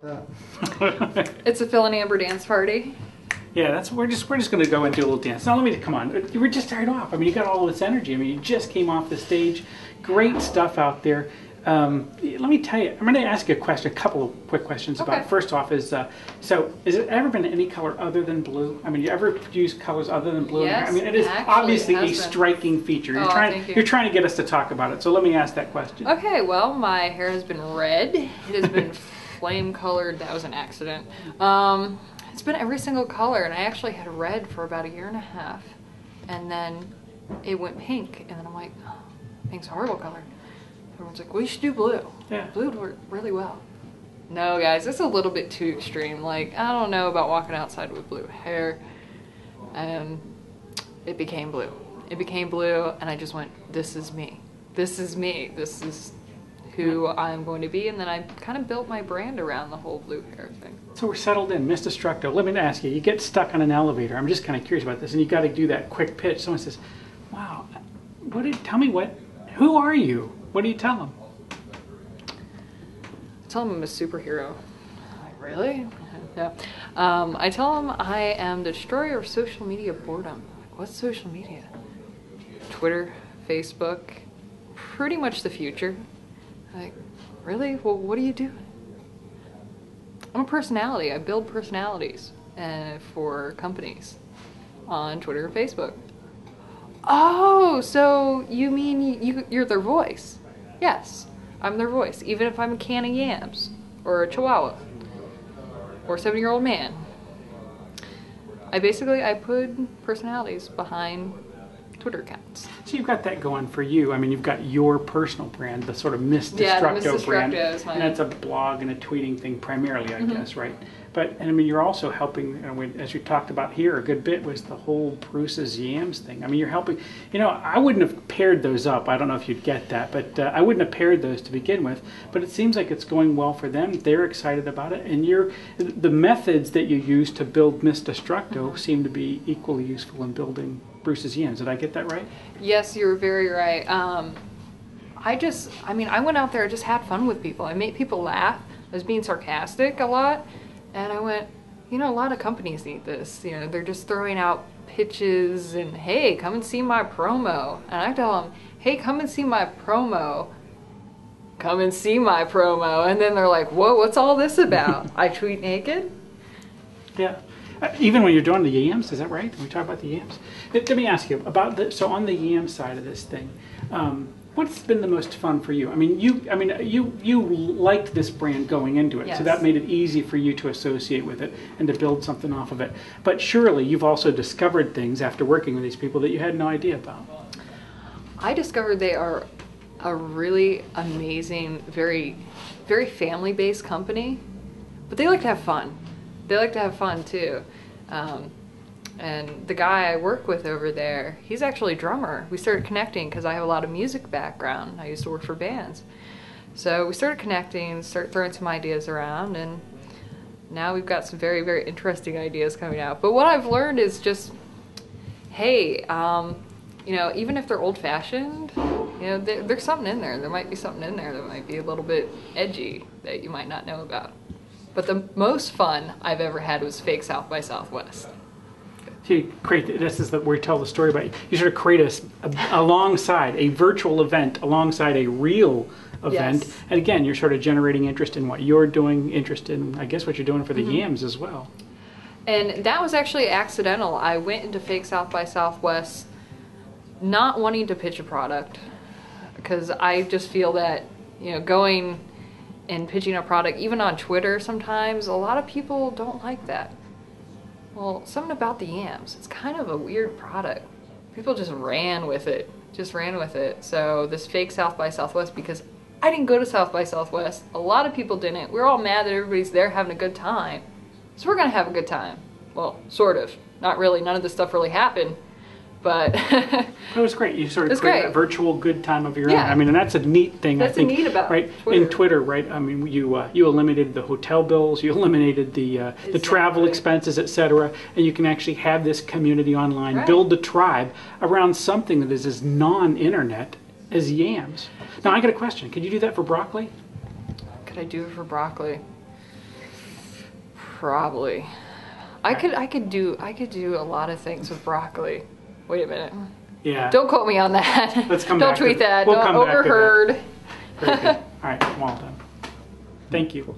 It's a Phil and Amber dance party. Yeah, we're just going to go and do a little dance. Now, come on. You were just started off. I mean, you got all this energy. I mean, you just came off the stage. Great stuff out there. Let me tell you. I'm going to ask you a couple of quick questions about it. First off, so has it ever been any color other than blue? I mean, you ever use colors other than blue? Yes, I mean, it is obviously a striking feature. You're trying to get us to talk about it. So let me ask that question. Okay. Well, my hair has been red. It has been flame colored. That was an accident. It's been every single color, and I actually had red for about 1.5 years, and then it went pink, and then I'm like, oh, pink's a horrible color. Everyone's like, well, you should do blue. Yeah. Blue would work really well. No, guys, it's a little bit too extreme. Like, I don't know about walking outside with blue hair. It became blue. It became blue, and I just went, this is me. This is me. This is who I'm going to be, and then I kind of built my brand around the whole blue hair thing. So we're settled in. Miss Destructo, let me ask you, you get stuck on an elevator. I'm just kind of curious about this, and you got to do that quick pitch. Someone says, wow, who are you? What do you tell them? I tell them I'm a superhero. Like, really? No. I tell them I am the destroyer of social media boredom. Like, what's social media? Twitter, Facebook, pretty much the future. Like, really? Well, what are you doing? I'm a personality. I build personalities for companies on Twitter and Facebook. Oh, so you mean you're their voice? Yes, I'm their voice, even if I'm a can of yams, or a chihuahua, or a 7-year-old man. I put personalities behind Twitter accounts. So you've got that going for you. I mean, you've got your personal brand, the sort of Miss Destructo brand, is mine. And that's a blog and a tweeting thing primarily, I guess, right? And I mean, you're also helping, as we talked about here a good bit, was the whole Bruce's Yams thing. I mean, you're helping, I wouldn't have paired those up. I don't know if you'd get that, but I wouldn't have paired those to begin with. But it seems like it's going well for them. They're excited about it. And the methods that you use to build Miss Destructo seem to be equally useful in building Bruce's Yams. Did I get that right? Yes, you're very right. I went out there, I just had fun with people. I made people laugh. I was being sarcastic a lot. And I went, a lot of companies need this. They're just throwing out pitches and, hey, come and see my promo. And I tell them, hey, come and see my promo. Come and see my promo. And then they're like, whoa, what's all this about? I tweet naked? Yeah. Even when you're doing the yams, is that right? We talk about the yams. Let me ask you about so on the yam side of this thing, what's been the most fun for you? I mean, you liked this brand going into it, yes. So that made it easy for you to associate with it and to build something off of it. But surely you've also discovered things after working with these people that you had no idea about. I discovered they are a really amazing, very, very family-based company, but they like to have fun. They like to have fun too. And the guy I work with over there, he's actually a drummer. We started connecting because I have a lot of music background. I used to work for bands. So we started connecting, started throwing some ideas around, and now we've got some very, very interesting ideas coming out. But what I've learned is just, hey, even if they're old-fashioned, there's something in there. There might be something in there that might be a little bit edgy that you might not know about. But the most fun I've ever had was Fake South by Southwest. You create, this is where we tell the story about, you sort of create alongside a virtual event, alongside a real event. Yes. And again, you're sort of generating interest in what you're doing, interest in, I guess, what you're doing for the yams as well. And that was actually accidental. I went into Fake South by Southwest not wanting to pitch a product, because I just feel that, going and pitching a product, even on Twitter sometimes, a lot of people don't like that. Well, something about the yams, it's kind of a weird product. People just ran with it. So this Fake South by Southwest, because I didn't go to South by Southwest, a lot of people didn't. We're all mad that everybody's there having a good time. So we're gonna have a good time. Well, sort of. Not really, none of this stuff really happened. But it was great. You sort of create a virtual good time of your own. I mean, and that's a neat thing. That's I think, neat about right Twitter. In Twitter, right? I mean, you eliminated the hotel bills, you eliminated the travel expenses, etc., and you can actually have this community online, build the tribe around something that is as non-internet as yams. Now, I got a question. Could you do that for broccoli? Could I do it for broccoli? Probably. I could do a lot of things with broccoli. Wait a minute. Yeah. Don't quote me on that. Let's come Don't back tweet to that. We'll Don't come back to that. overheard. Very good. All right, I'm all done. Thank you.